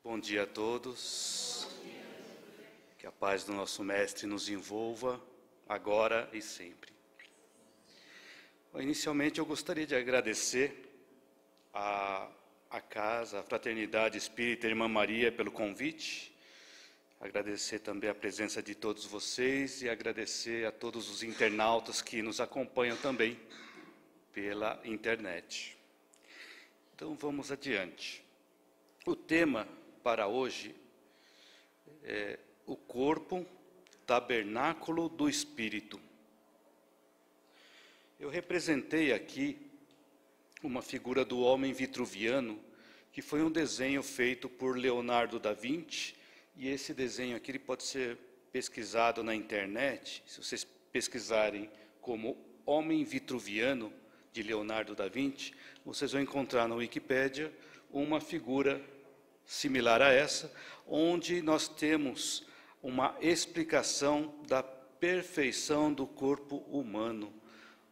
Bom dia a todos. Que a paz do nosso Mestre nos envolva agora e sempre. Inicialmente, eu gostaria de agradecer a Casa, a Fraternidade Espírita Irmã Maria pelo convite, agradecer também a presença de todos vocês e agradecer a todos os internautas que nos acompanham também pela internet. Então, vamos adiante. O tema para hoje é o corpo, tabernáculo do Espírito. Eu representei aqui uma figura do homem vitruviano, que foi um desenho feito por Leonardo da Vinci, e esse desenho aqui ele pode ser pesquisado na internet. Se vocês pesquisarem como Homem Vitruviano, de Leonardo da Vinci, vocês vão encontrar na Wikipédia uma figura similar a essa, onde nós temos uma explicação da perfeição do corpo humano,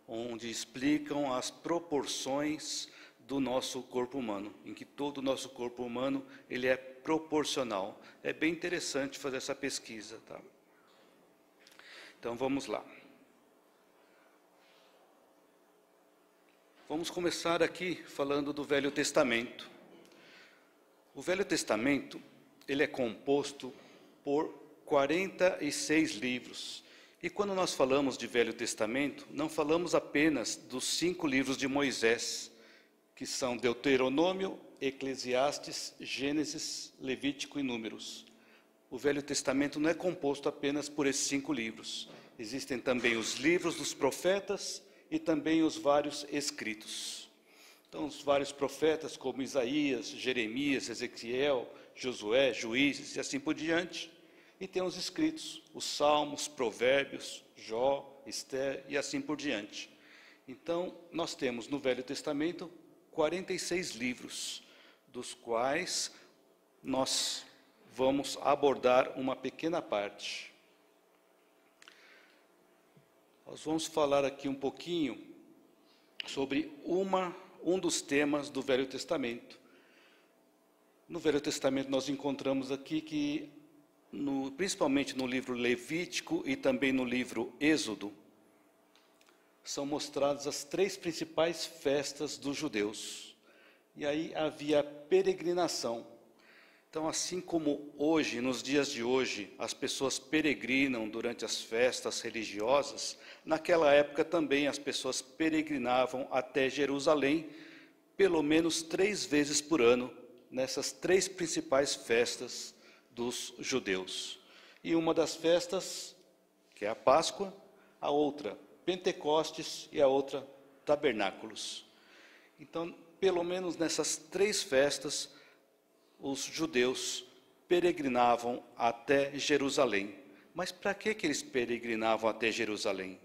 onde explicam as proporções do nosso corpo humano, em que todo o nosso corpo humano ele é proporcional. É bem interessante fazer essa pesquisa, tá? Então vamos lá. Vamos começar aqui falando do Velho Testamento. O Velho Testamento ele é composto por 46 livros. E quando nós falamos de Velho Testamento, não falamos apenas dos 5 livros de Moisés, que são Deuteronômio, Eclesiastes, Gênesis, Levítico e Números. O Velho Testamento não é composto apenas por esses 5 livros. Existem também os livros dos profetas e também os vários escritos. Então, os vários profetas como Isaías, Jeremias, Ezequiel, Josué, Juízes e assim por diante. E tem os escritos, os Salmos, Provérbios, Jó, Esther e assim por diante. Então, nós temos no Velho Testamento 46 livros, dos quais nós vamos abordar uma pequena parte. Nós vamos falar aqui um pouquinho sobre um dos temas do Velho Testamento. No Velho Testamento nós encontramos aqui que principalmente no livro Levítico e também no livro Êxodo, são mostradas as 3 principais festas dos judeus. E aí havia peregrinação. Então, assim como hoje, nos dias de hoje, as pessoas peregrinam durante as festas religiosas, naquela época também as pessoas peregrinavam até Jerusalém, pelo menos 3 vezes por ano, nessas 3 principais festas dos judeus. E uma das festas, que é a Páscoa, a outra Pentecostes e a outra Tabernáculos. Então, pelo menos nessas 3 festas, os judeus peregrinavam até Jerusalém. Mas para que eles peregrinavam até Jerusalém?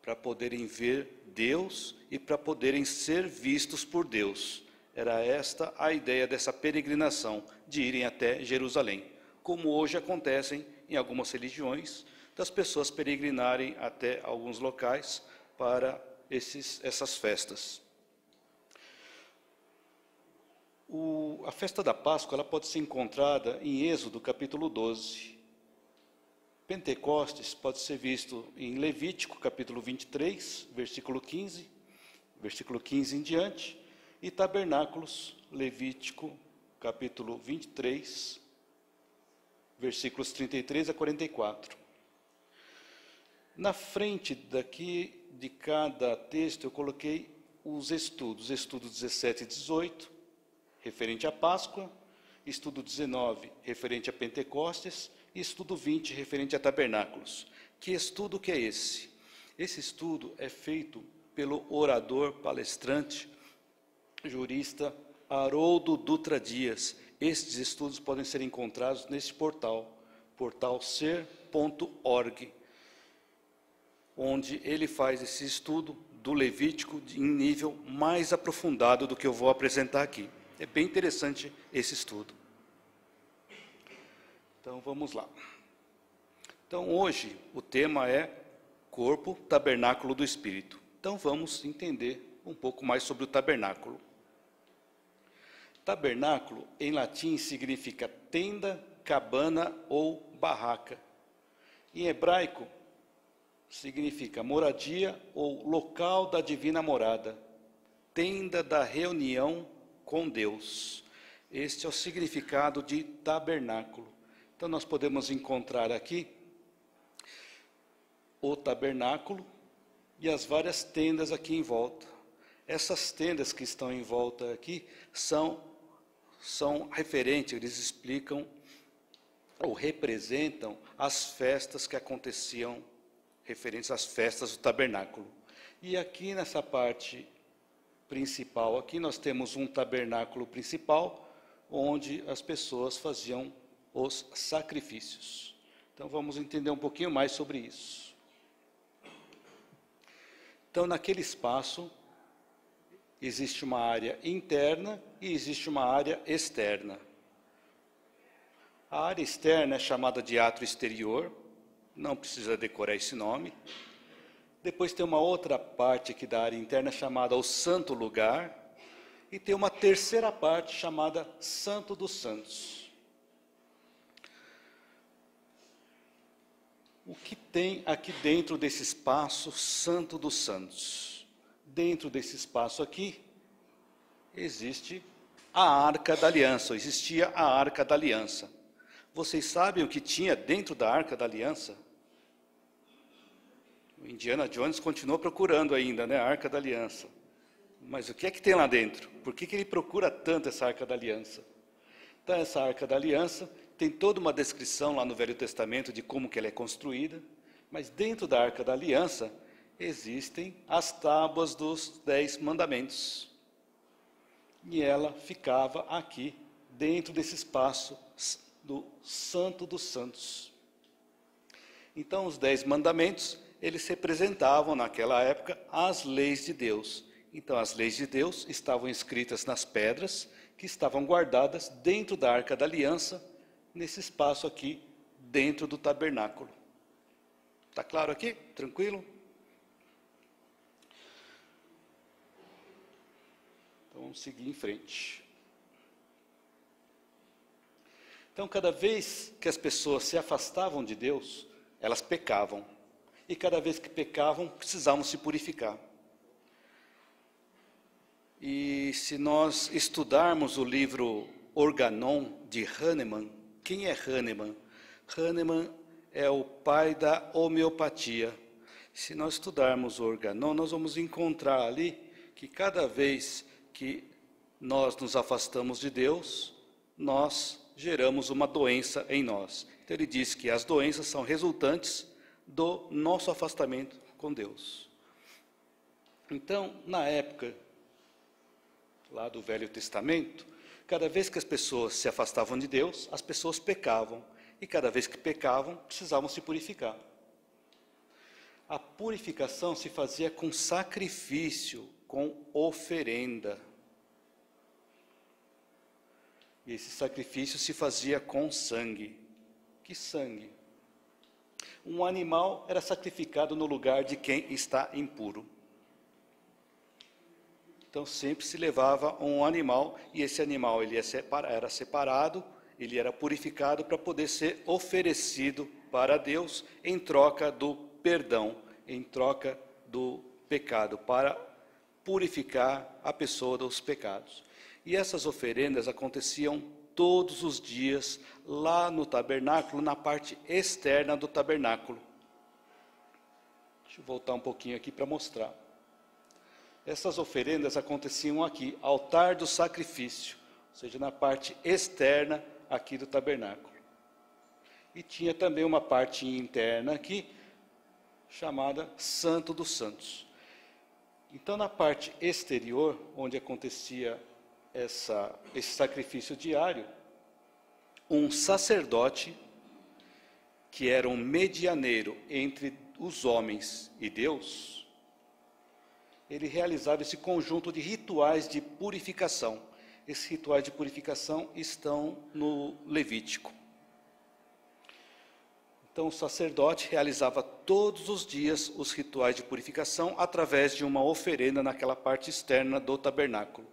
Para poderem ver Deus e para poderem ser vistos por Deus. Era esta a ideia dessa peregrinação, de irem até Jerusalém, como hoje acontecem em algumas religiões, das pessoas peregrinarem até alguns locais para essas festas. A festa da Páscoa ela pode ser encontrada em Êxodo capítulo 12. Pentecostes pode ser visto em Levítico capítulo 23, versículo 15 em diante, e Tabernáculos, Levítico, capítulo 23, versículos 33 a 44. Na frente daqui de cada texto eu coloquei os estudos. Estudo 17 e 18, referente à Páscoa. Estudo 19, referente a Pentecostes. E estudo 20, referente a Tabernáculos. Que estudo que é esse? Esse estudo é feito pelo orador, palestrante, jurista Haroldo Dutra Dias. Estes estudos podem ser encontrados nesse portal ser.org, onde ele faz esse estudo do Levítico em nível mais aprofundado do que eu vou apresentar aqui. É bem interessante esse estudo. Então, vamos lá. Então, hoje, o tema é corpo, tabernáculo do Espírito. Então, vamos entender um pouco mais sobre o tabernáculo. Tabernáculo, em latim, significa tenda, cabana ou barraca. Em hebraico, significa moradia ou local da divina morada, tenda da reunião com Deus. Este é o significado de tabernáculo. Então, nós podemos encontrar aqui o tabernáculo e as várias tendas aqui em volta. Essas tendas que estão em volta aqui são referentes, eles explicam ou representam as festas que aconteciam, referentes às festas do tabernáculo. E aqui nessa parte principal, aqui nós temos um tabernáculo principal, onde as pessoas faziam os sacrifícios. Então vamos entender um pouquinho mais sobre isso. Então naquele espaço, existe uma área interna e existe uma área externa. A área externa é chamada de átrio exterior, não precisa decorar esse nome. Depois tem uma outra parte aqui da área interna chamada o Santo Lugar, e tem uma terceira parte chamada Santo dos Santos. O que tem aqui dentro desse espaço Santo dos Santos? Dentro desse espaço aqui, existe a Arca da Aliança, existia a Arca da Aliança. Vocês sabem o que tinha dentro da Arca da Aliança? O Indiana Jones continua procurando ainda, né, a Arca da Aliança. Mas o que é que tem lá dentro? Por que ele procura tanto essa Arca da Aliança? Então, essa Arca da Aliança tem toda uma descrição lá no Velho Testamento de como que ela é construída, mas dentro da Arca da Aliança existem as tábuas dos 10 mandamentos. E ela ficava aqui, dentro desse espaço do Santo dos Santos. Então, os 10 mandamentos, eles representavam, naquela época, as leis de Deus. Então, as leis de Deus estavam escritas nas pedras, que estavam guardadas dentro da Arca da Aliança, nesse espaço aqui, dentro do tabernáculo. Está claro aqui? Tranquilo? Então, vamos seguir em frente. Então, cada vez que as pessoas se afastavam de Deus, elas pecavam. E cada vez que pecavam, precisavam se purificar. E se nós estudarmos o livro Organon, de Hahnemann, quem é Hahnemann? Hahnemann é o pai da homeopatia. Se nós estudarmos o Organon, nós vamos encontrar ali que cada vez que nós nos afastamos de Deus, nós geramos uma doença em nós. Então ele diz que as doenças são resultantes do nosso afastamento com Deus. Então, na época lá do Velho Testamento, cada vez que as pessoas se afastavam de Deus, as pessoas pecavam. E cada vez que pecavam, precisavam se purificar. A purificação se fazia com sacrifício, com oferenda. E esse sacrifício se fazia com sangue. Que sangue? Um animal era sacrificado no lugar de quem está impuro. Então sempre se levava um animal, e esse animal ele era separado, ele era purificado para poder ser oferecido para Deus em troca do perdão, em troca do pecado, para purificar a pessoa dos pecados. E essas oferendas aconteciam todos os dias lá no tabernáculo, na parte externa do tabernáculo. Deixa eu voltar um pouquinho aqui para mostrar. Essas oferendas aconteciam aqui, altar do sacrifício, ou seja, na parte externa aqui do tabernáculo. E tinha também uma parte interna aqui, chamada Santo dos Santos. Então, na parte exterior, onde acontecia esse sacrifício diário, um sacerdote, que era um medianeiro entre os homens e Deus, ele realizava esse conjunto de rituais de purificação. Esses rituais de purificação estão no Levítico. Então, o sacerdote realizava todos os dias os rituais de purificação através de uma oferenda naquela parte externa do tabernáculo.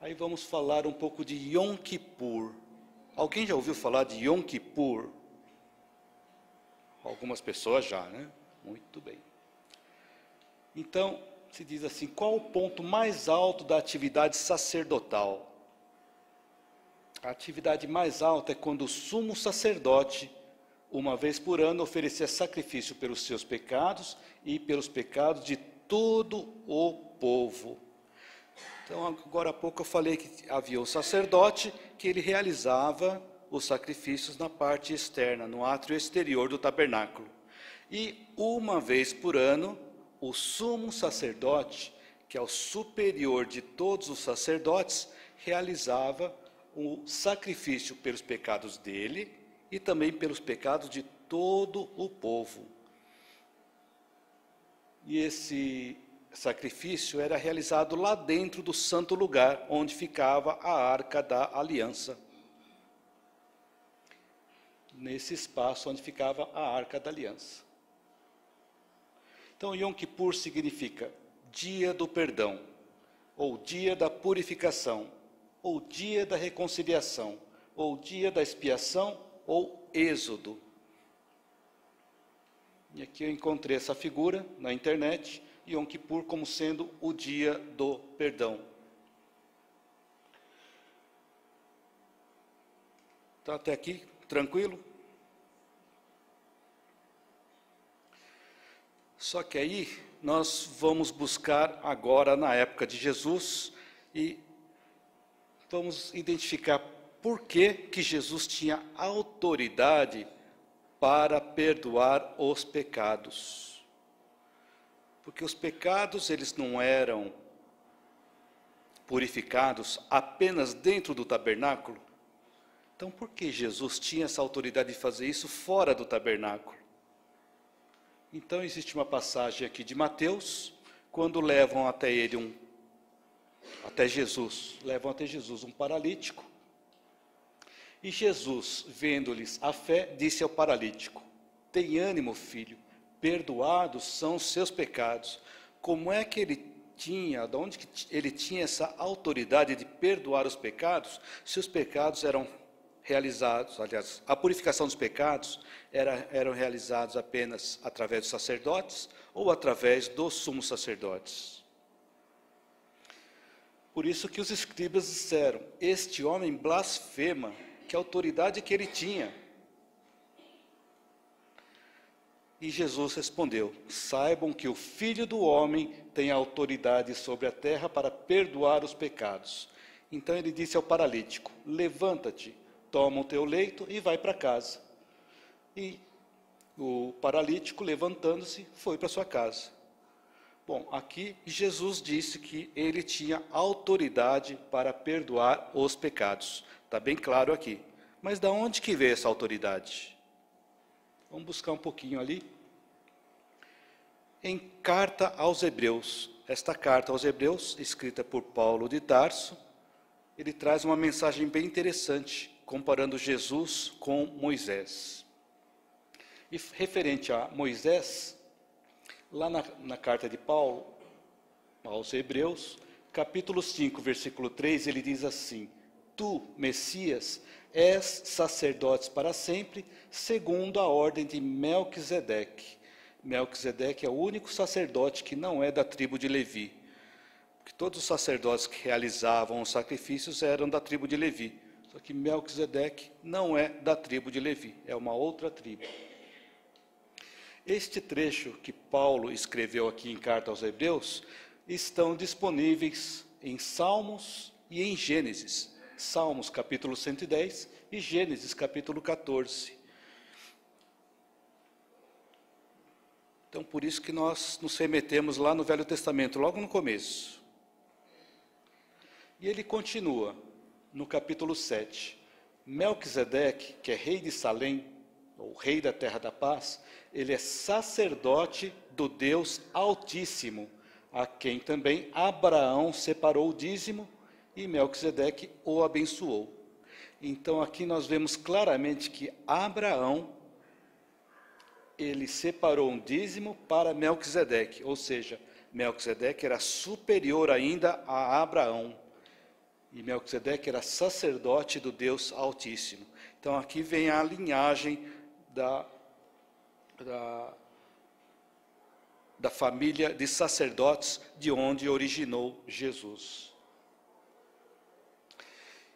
Aí vamos falar um pouco de Yom Kippur. Alguém já ouviu falar de Yom Kippur? Algumas pessoas já, né? Muito bem. Então, se diz assim, qual o ponto mais alto da atividade sacerdotal? A atividade mais alta é quando o sumo sacerdote, uma vez por ano, oferecia sacrifício pelos seus pecados e pelos pecados de todo o povo. Então, agora há pouco eu falei que havia um sacerdote que ele realizava os sacrifícios na parte externa, no átrio exterior do tabernáculo. E uma vez por ano, o sumo sacerdote, que é o superior de todos os sacerdotes, realizava o sacrifício pelos pecados dele e também pelos pecados de todo o povo. E esse sacrifício era realizado lá dentro do santo lugar, onde ficava a Arca da Aliança. Nesse espaço onde ficava a Arca da Aliança. Então, Yom Kippur significa dia do perdão, ou dia da purificação, ou dia da reconciliação, ou dia da expiação, ou êxodo. E aqui eu encontrei essa figura na internet, Yom Kippur como sendo o dia do perdão. Tá até aqui, tranquilo? Só que aí nós vamos buscar agora na época de Jesus e vamos identificar por que Jesus tinha autoridade para perdoar os pecados. Porque os pecados, eles não eram purificados apenas dentro do tabernáculo. Então, por que Jesus tinha essa autoridade de fazer isso fora do tabernáculo? Então, existe uma passagem aqui de Mateus, quando levam até Jesus um paralítico. E Jesus, vendo-lhes a fé, disse ao paralítico: tem ânimo, filho, perdoados são os seus pecados. Como é que ele tinha, de onde que ele tinha essa autoridade de perdoar os pecados, se os pecados eram realizados, aliás, a purificação dos pecados eram realizados apenas através dos sacerdotes ou através dos sumos sacerdotes? Por isso que os escribas disseram: este homem blasfema, que autoridade que ele tinha? E Jesus respondeu: saibam que o Filho do Homem tem autoridade sobre a terra para perdoar os pecados. Então ele disse ao paralítico: levanta-te, toma o teu leito e vai para casa. E o paralítico, levantando-se, foi para sua casa. Bom, aqui Jesus disse que ele tinha autoridade para perdoar os pecados. Está bem claro aqui. Mas de onde que veio essa autoridade? Vamos buscar um pouquinho ali. Em Carta aos Hebreus. Esta carta aos Hebreus, escrita por Paulo de Tarso, ele traz uma mensagem bem interessante, comparando Jesus com Moisés. E referente a Moisés, lá na carta de Paulo aos Hebreus, capítulo 5, versículo 3, ele diz assim: tu, Messias, és sacerdote para sempre, segundo a ordem de Melquisedeque. Melquisedeque é o único sacerdote que não é da tribo de Levi. Porque todos os sacerdotes que realizavam os sacrifícios eram da tribo de Levi. Só que Melquisedeque não é da tribo de Levi, é uma outra tribo. Este trecho que Paulo escreveu aqui em Carta aos Hebreus estão disponíveis em Salmos e em Gênesis. Salmos capítulo 110 e Gênesis capítulo 14. Então, por isso que nós nos remetemos lá no Velho Testamento, logo no começo. E ele continua no capítulo 7. Melquisedeque, que é rei de Salém, ou rei da terra da paz, ele é sacerdote do Deus Altíssimo, a quem também Abraão separou o dízimo e Melquisedeque o abençoou. Então aqui nós vemos claramente que Abraão, ele separou um dízimo para Melquisedeque, ou seja, Melquisedeque era superior ainda a Abraão. E Melquisedeque era sacerdote do Deus Altíssimo. Então aqui vem a linhagem da família de sacerdotes de onde originou Jesus.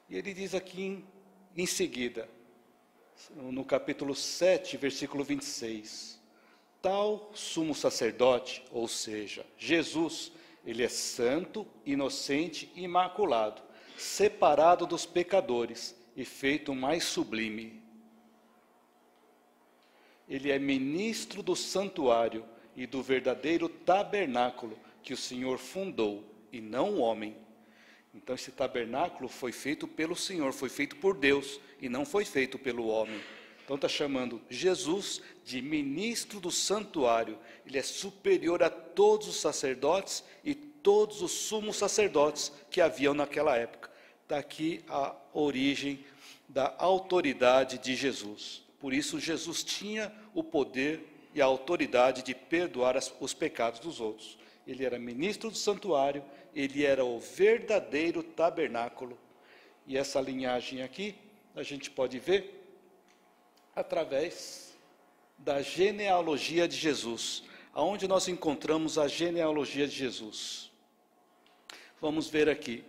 E ele diz aqui em seguida, no capítulo 7, versículo 26, tal sumo sacerdote, ou seja, Jesus, ele é santo, inocente e imaculado, separado dos pecadores e feito mais sublime. Ele é ministro do santuário e do verdadeiro tabernáculo que o Senhor fundou, e não o homem. Então esse tabernáculo foi feito pelo Senhor, foi feito por Deus, e não foi feito pelo homem. Então está chamando Jesus de ministro do santuário. Ele é superior a todos os sacerdotes e todos os sumos sacerdotes que haviam naquela época. Está aqui a origem da autoridade de Jesus. Por isso Jesus tinha o poder e a autoridade de perdoar os pecados dos outros. Ele era ministro do santuário, ele era o verdadeiro tabernáculo. E essa linhagem aqui, a gente pode ver através da genealogia de Jesus. Aonde nós encontramos a genealogia de Jesus? Vamos ver aqui.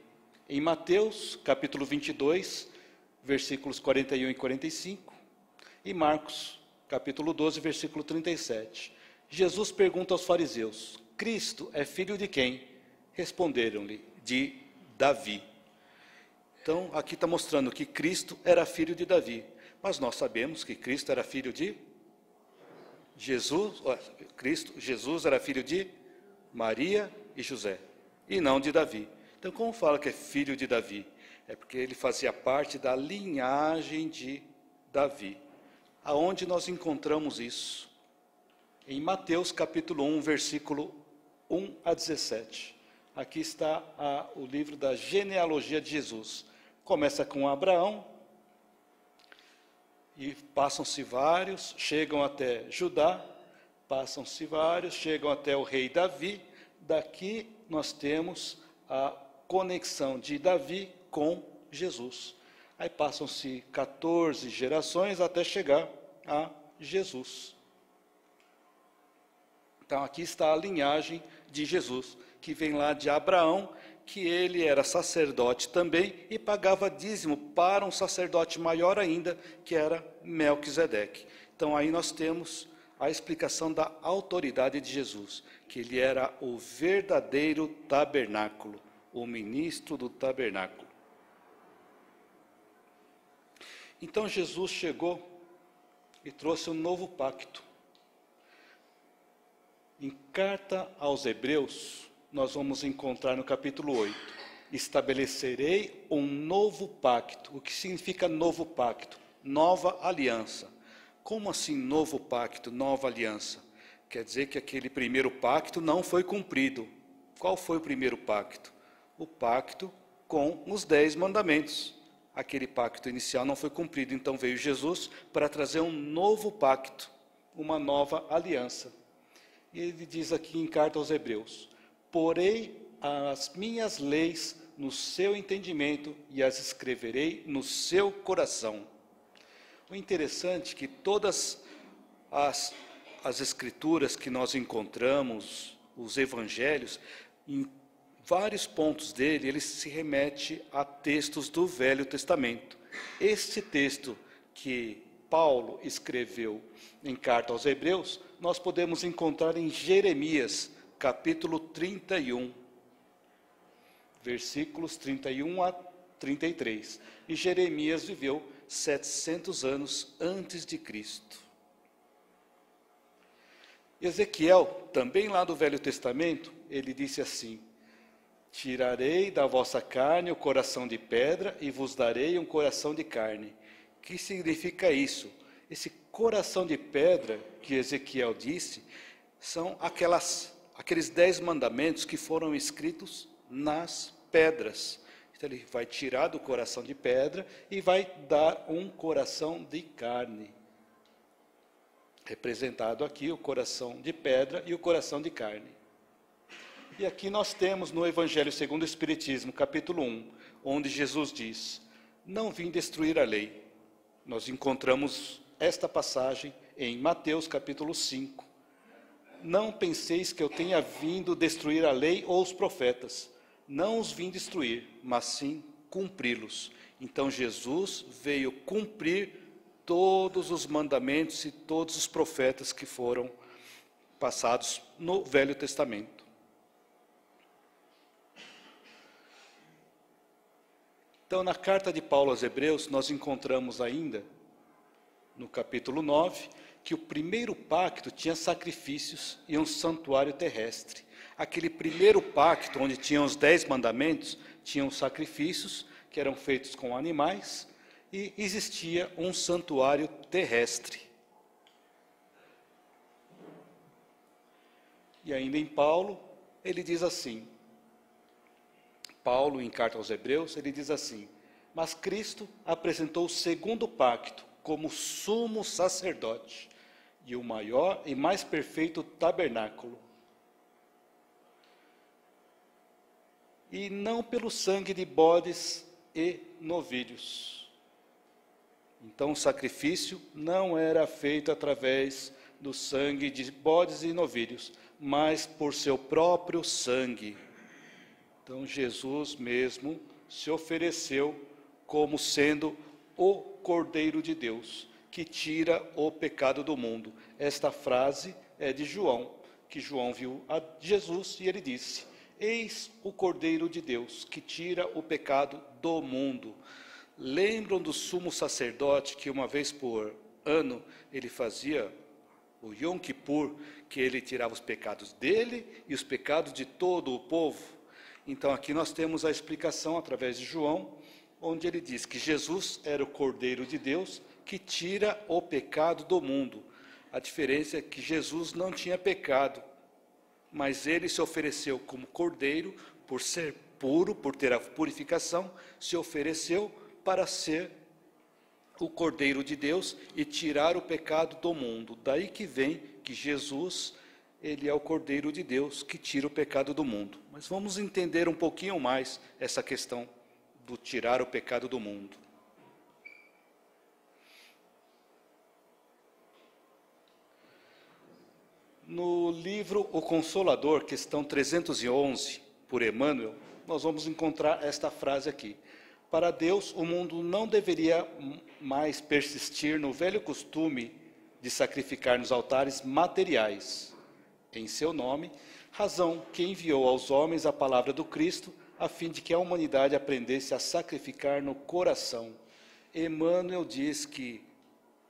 Em Mateus, capítulo 22, versículos 41 e 45. E Marcos, capítulo 12, versículo 37. Jesus pergunta aos fariseus: Cristo é filho de quem? Responderam-lhe: de Davi. Então, aqui está mostrando que Cristo era filho de Davi. Mas nós sabemos que Cristo era filho de Jesus. Jesus era filho de Maria e José, e não de Davi. Então, como fala que é filho de Davi? É porque ele fazia parte da linhagem de Davi. Aonde nós encontramos isso? Em Mateus capítulo 1, versículo 1 a 17. Aqui está o livro da genealogia de Jesus. Começa com Abraão, e passam-se vários, chegam até Judá, passam-se vários, chegam até o rei Davi. Daqui nós temos a conexão de Davi com Jesus. Aí passam-se 14 gerações até chegar a Jesus. Então aqui está a linhagem de Jesus, que vem lá de Abraão, que ele era sacerdote também e pagava dízimo para um sacerdote maior ainda, que era Melquisedeque. Então aí nós temos a explicação da autoridade de Jesus, que ele era o verdadeiro tabernáculo, o ministro do tabernáculo. Então Jesus chegou e trouxe um novo pacto. Em carta aos Hebreus, nós vamos encontrar no capítulo 8, estabelecerei um novo pacto. O que significa novo pacto? Nova aliança. Como assim novo pacto, nova aliança? Quer dizer que aquele primeiro pacto não foi cumprido. Qual foi o primeiro pacto? O pacto com os 10 mandamentos. Aquele pacto inicial não foi cumprido, então veio Jesus para trazer um novo pacto, uma nova aliança. E ele diz aqui em carta aos Hebreus: porei as minhas leis no seu entendimento e as escreverei no seu coração. O interessante é que todas as escrituras que nós encontramos, os evangelhos, em vários pontos dele, ele se remete a textos do Velho Testamento. Este texto que Paulo escreveu em carta aos Hebreus, nós podemos encontrar em Jeremias, capítulo 31, versículos 31 a 33. E Jeremias viveu 700 anos antes de Cristo. Ezequiel, também lá do Velho Testamento, ele disse assim: tirarei da vossa carne o coração de pedra e vos darei um coração de carne. O que significa isso? Esse coração de pedra que Ezequiel disse são aqueles 10 mandamentos que foram escritos nas pedras. Então ele vai tirar do coração de pedra e vai dar um coração de carne. Representado aqui o coração de pedra e o coração de carne. E aqui nós temos no Evangelho segundo o Espiritismo, capítulo 1, onde Jesus diz: não vim destruir a lei. Nós encontramos esta passagem em Mateus capítulo 5. Não penseis que eu tenha vindo destruir a lei ou os profetas. Não os vim destruir, mas sim cumpri-los. Então Jesus veio cumprir todos os mandamentos e todos os profetas que foram passados no Velho Testamento. Então, na carta de Paulo aos Hebreus, nós encontramos ainda, no capítulo 9, que o primeiro pacto tinha sacrifícios e um santuário terrestre. Aquele primeiro pacto, onde tinham os 10 mandamentos, tinham sacrifícios que eram feitos com animais, e existia um santuário terrestre. E ainda em Paulo, ele diz assim, Paulo, em carta aos Hebreus, ele diz assim: mas Cristo apresentou o segundo pacto como sumo sacerdote e o maior e mais perfeito tabernáculo. E não pelo sangue de bodes e novilhos. Então o sacrifício não era feito através do sangue de bodes e novilhos, mas por seu próprio sangue. Então Jesus mesmo se ofereceu como sendo o Cordeiro de Deus, que tira o pecado do mundo. Esta frase é de João, que João viu a Jesus e ele disse: eis o Cordeiro de Deus, que tira o pecado do mundo. Lembram do sumo sacerdote que uma vez por ano ele fazia o Yom Kippur, que ele tirava os pecados dele e os pecados de todo o povo? Então aqui nós temos a explicação através de João, onde ele diz que Jesus era o Cordeiro de Deus que tira o pecado do mundo. A diferença é que Jesus não tinha pecado, mas ele se ofereceu como Cordeiro, por ser puro, por ter a purificação, se ofereceu para ser o Cordeiro de Deus e tirar o pecado do mundo. Daí que vem que Jesus, ele é o Cordeiro de Deus que tira o pecado do mundo. Mas vamos entender um pouquinho mais essa questão do tirar o pecado do mundo. No livro O Consolador, questão 311, por Emmanuel, nós vamos encontrar esta frase aqui: para Deus, o mundo não deveria mais persistir no velho costume de sacrificar nos altares materiais. Em seu nome, razão que enviou aos homens a palavra do Cristo, a fim de que a humanidade aprendesse a sacrificar no coração. Emmanuel diz que,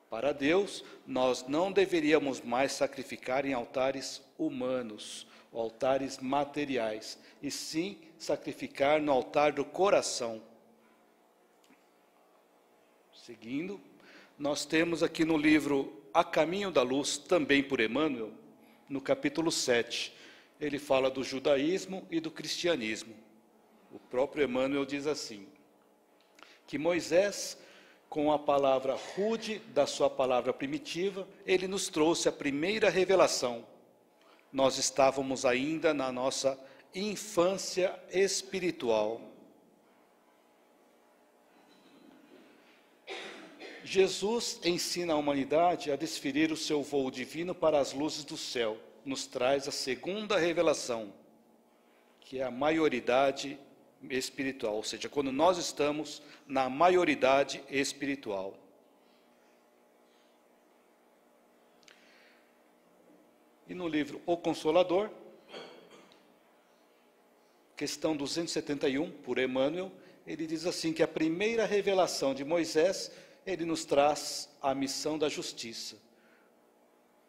para Deus, nós não deveríamos mais sacrificar em altares humanos, altares materiais, e sim sacrificar no altar do coração. Seguindo, nós temos aqui no livro A Caminho da Luz, também por Emmanuel, no capítulo 7, ele fala do judaísmo e do cristianismo. O próprio Emmanuel diz assim, que Moisés, com a palavra rude da sua palavra primitiva, ele nos trouxe a primeira revelação. Nós estávamos ainda na nossa infância espiritual. Jesus ensina a humanidade a desferir o seu voo divino para as luzes do céu. Nos traz a segunda revelação, que é a maioridade espiritual, ou seja, quando nós estamos na maioridade espiritual. E no livro O Consolador, questão 271, por Emmanuel, ele diz assim que a primeira revelação de Moisés, ele nos traz a missão da justiça.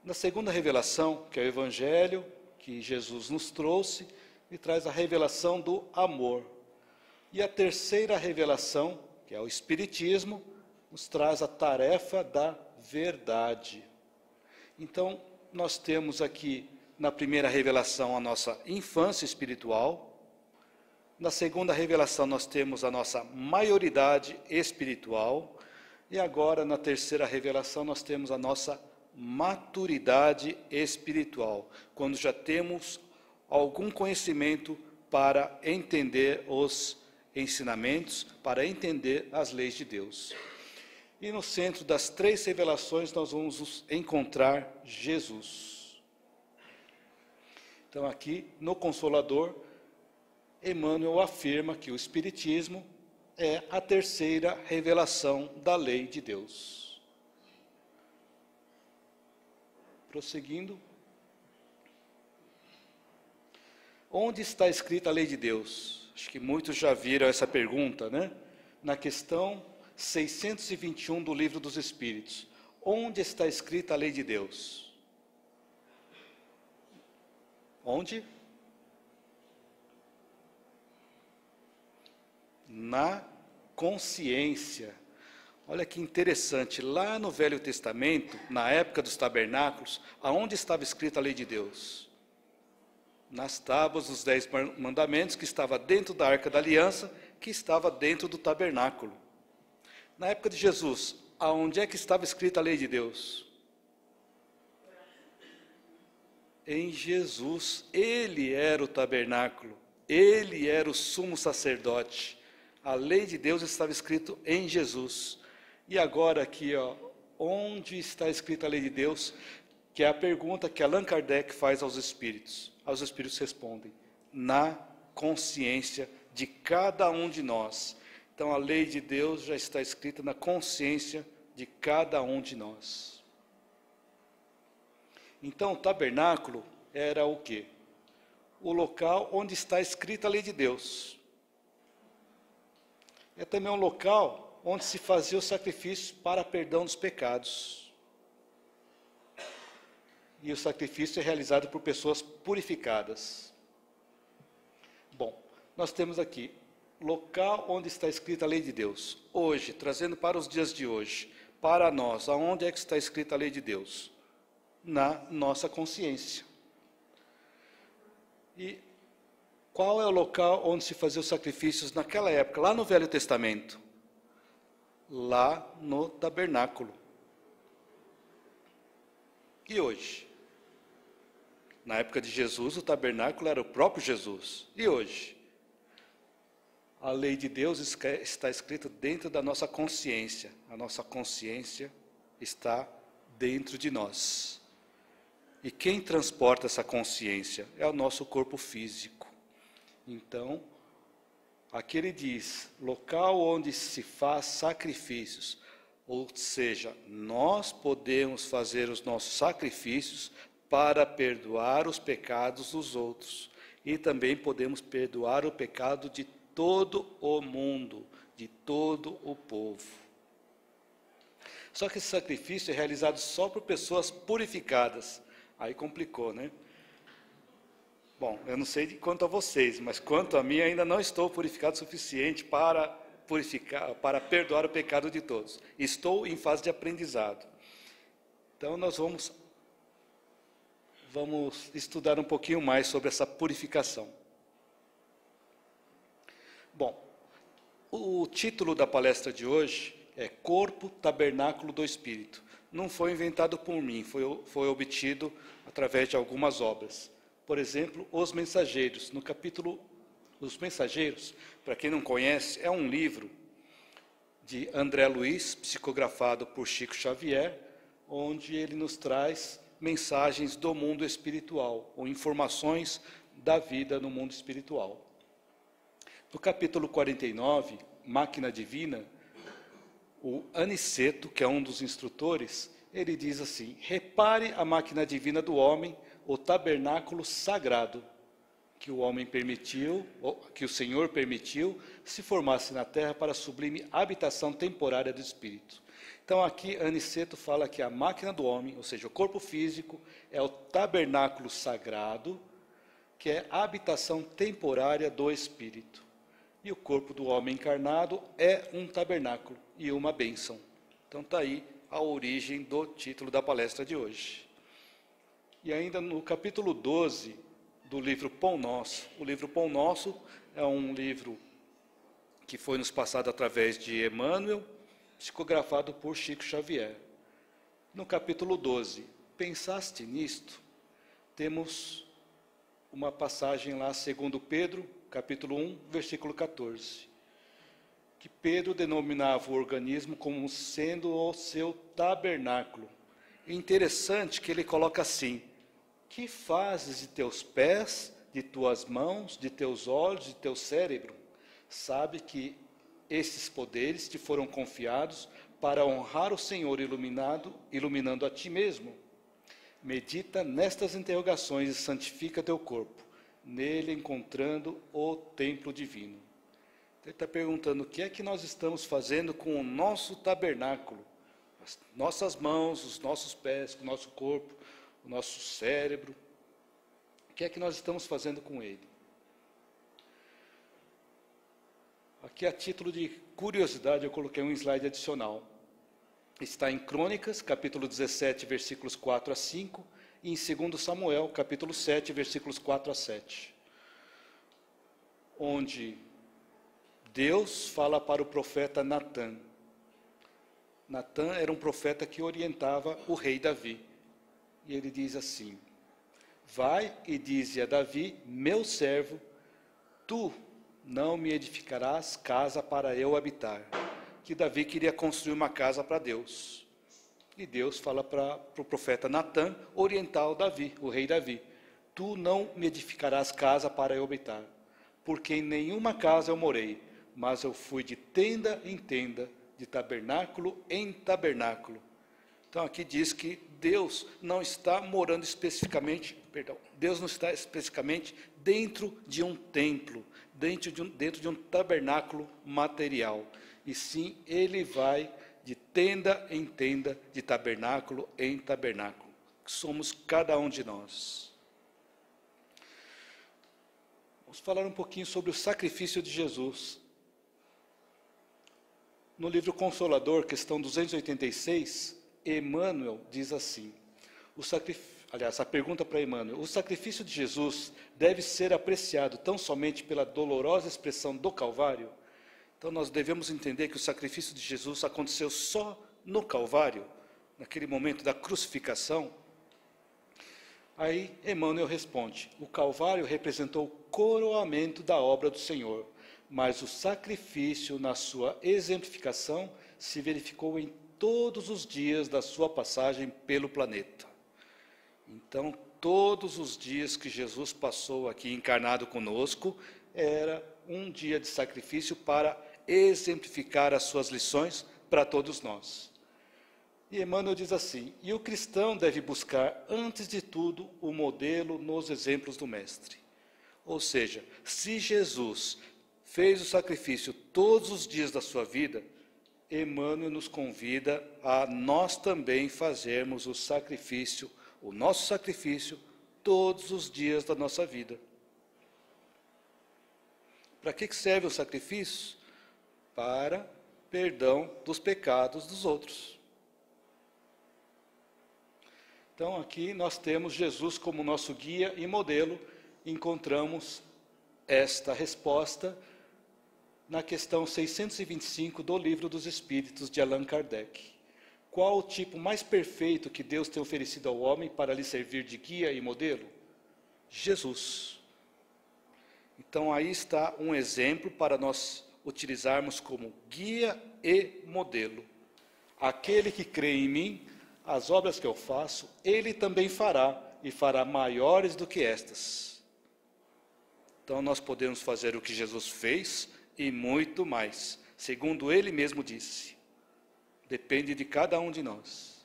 Na segunda revelação, que é o Evangelho, que Jesus nos trouxe, ele traz a revelação do amor. E a terceira revelação, que é o Espiritismo, nos traz a tarefa da verdade. Então, nós temos aqui, na primeira revelação, a nossa infância espiritual. Na segunda revelação, nós temos a nossa maioridade espiritual. E agora, na terceira revelação, nós temos a nossa maturidade espiritual, quando já temos algum conhecimento para entender os ensinamentos para entender as leis de Deus. E no centro das 3 revelações nós vamos encontrar Jesus. Então aqui, no Consolador, Emmanuel afirma que o Espiritismo é a 3ª revelação da lei de Deus. Prosseguindo. Onde está escrita a lei de Deus? Acho que muitos já viram essa pergunta, né? Na questão 621 do Livro dos Espíritos. Onde está escrita a lei de Deus? Onde? Na consciência. Olha que interessante, lá no Velho Testamento, na época dos tabernáculos, aonde estava escrita a lei de Deus? Nas tábuas dos 10 mandamentos, que estava dentro da Arca da Aliança, que estava dentro do tabernáculo. Na época de Jesus, aonde é que estava escrita a lei de Deus? Em Jesus. Ele era o tabernáculo, ele era o sumo sacerdote. A lei de Deus estava escrita em Jesus. E agora aqui, ó, onde está escrita a lei de Deus? Que é a pergunta que Allan Kardec faz aos espíritos. Os espíritos respondem: na consciência de cada um de nós. Então a lei de Deus já está escrita na consciência de cada um de nós. Então o tabernáculo era o quê? O local onde está escrita a lei de Deus. É também um local onde se fazia o sacrifício para perdão dos pecados. E o sacrifício é realizado por pessoas purificadas. Bom, nós temos aqui local onde está escrita a lei de Deus. Hoje, trazendo para os dias de hoje, para nós, aonde é que está escrita a lei de Deus? Na nossa consciência. E qual é o local onde se fazia os sacrifícios naquela época, lá no Velho Testamento? Lá no tabernáculo. E hoje? Na época de Jesus, o tabernáculo era o próprio Jesus. E hoje? A lei de Deus está escrita dentro da nossa consciência. A nossa consciência está dentro de nós. E quem transporta essa consciência? É o nosso corpo físico. Então, aqui ele diz, local onde se faz sacrifícios. Ou seja, nós podemos fazer os nossos sacrifícios para perdoar os pecados dos outros. E também podemos perdoar o pecado de todo o mundo, de todo o povo. Só que esse sacrifício é realizado só por pessoas purificadas. Aí complicou, né? Bom, eu não sei quanto a vocês, mas quanto a mim ainda não estou purificado o suficiente para perdoar o pecado de todos. Estou em fase de aprendizado. Então nós vamos estudar um pouquinho mais sobre essa purificação. Bom, o título da palestra de hoje é Corpo, Tabernáculo do Espírito. Não foi inventado por mim, foi obtido através de algumas obras. Por exemplo, Os Mensageiros. No capítulo Os Mensageiros, para quem não conhece, é um livro de André Luiz, psicografado por Chico Xavier, onde ele nos traz mensagens do mundo espiritual, ou informações da vida no mundo espiritual. No capítulo 49, Máquina Divina, o Aniceto, que é um dos instrutores, ele diz assim: repare a máquina divina do homem, o tabernáculo sagrado, que o homem permitiu, que o Senhor permitiu, se formasse na terra para a sublime habitação temporária do Espírito. Então aqui Aniceto fala que a máquina do homem, ou seja, o corpo físico, é o tabernáculo sagrado, que é a habitação temporária do Espírito. E o corpo do homem encarnado é um tabernáculo e uma bênção. Então está aí a origem do título da palestra de hoje. E ainda no capítulo 12 do livro Pão Nosso. O livro Pão Nosso é um livro que foi nos passado através de Emmanuel, psicografado por Chico Xavier. No capítulo 12, pensaste nisto? Temos uma passagem lá, segundo Pedro, capítulo 1, versículo 14. que Pedro denominava o organismo como sendo o seu tabernáculo. Interessante que ele coloca assim: que fazes de teus pés, de tuas mãos, de teus olhos, de teu cérebro? Sabe que esses poderes te foram confiados para honrar o Senhor iluminando a ti mesmo. Medita nestas interrogações e santifica teu corpo, nele encontrando o templo divino. Ele está perguntando o que é que nós estamos fazendo com o nosso tabernáculo, as nossas mãos, os nossos pés, o nosso corpo, o nosso cérebro. O que é que nós estamos fazendo com ele? Aqui, a título de curiosidade, eu coloquei um slide adicional. Está em Crônicas, capítulo 17, versículos 4 a 5, e em 2 Samuel, capítulo 7, versículos 4 a 7, onde Deus fala para o profeta Natã. Natã era um profeta que orientava o rei Davi. E ele diz assim: vai e dize a Davi, meu servo, tu não me edificarás casa para eu habitar. Que Davi queria construir uma casa para Deus. E Deus fala para o profeta Natã orientar o Davi, o rei Davi: tu não me edificarás casa para eu habitar, porque em nenhuma casa eu morei, mas eu fui de tenda em tenda, de tabernáculo em tabernáculo. Então aqui diz que Deus não está morando especificamente, Deus não está especificamente dentro de um templo, dentro de um tabernáculo material, e sim, ele vai de tenda em tenda, de tabernáculo em tabernáculo, que somos cada um de nós. Vamos falar um pouquinho sobre o sacrifício de Jesus. No livro Consolador, questão 286, Emmanuel diz assim, a pergunta para Emmanuel: o sacrifício de Jesus deve ser apreciado tão somente pela dolorosa expressão do Calvário? Então nós devemos entender que o sacrifício de Jesus aconteceu só no Calvário, naquele momento da crucificação? Aí Emmanuel responde: o Calvário representou o coroamento da obra do Senhor, mas o sacrifício, na sua exemplificação, se verificou em todos os dias da sua passagem pelo planeta. Então, todos os dias que Jesus passou aqui encarnado conosco, era um dia de sacrifício para exemplificar as suas lições para todos nós. E Emmanuel diz assim: e o cristão deve buscar, antes de tudo, o modelo nos exemplos do Mestre. Ou seja, se Jesus fez o sacrifício todos os dias da sua vida, Emmanuel nos convida a nós também fazermos o nosso sacrifício, todos os dias da nossa vida. Para que serve o sacrifício? Para perdão dos pecados dos outros. Então aqui nós temos Jesus como nosso guia e modelo. Encontramos esta resposta na questão 625 do Livro dos Espíritos, de Allan Kardec. Qual o tipo mais perfeito que Deus tem oferecido ao homem para lhe servir de guia e modelo? Jesus. Então aí está um exemplo para nós utilizarmos como guia e modelo. Aquele que crê em mim, as obras que eu faço, ele também fará, e fará maiores do que estas. Então nós podemos fazer o que Jesus fez e muito mais, segundo ele mesmo disse. Depende de cada um de nós.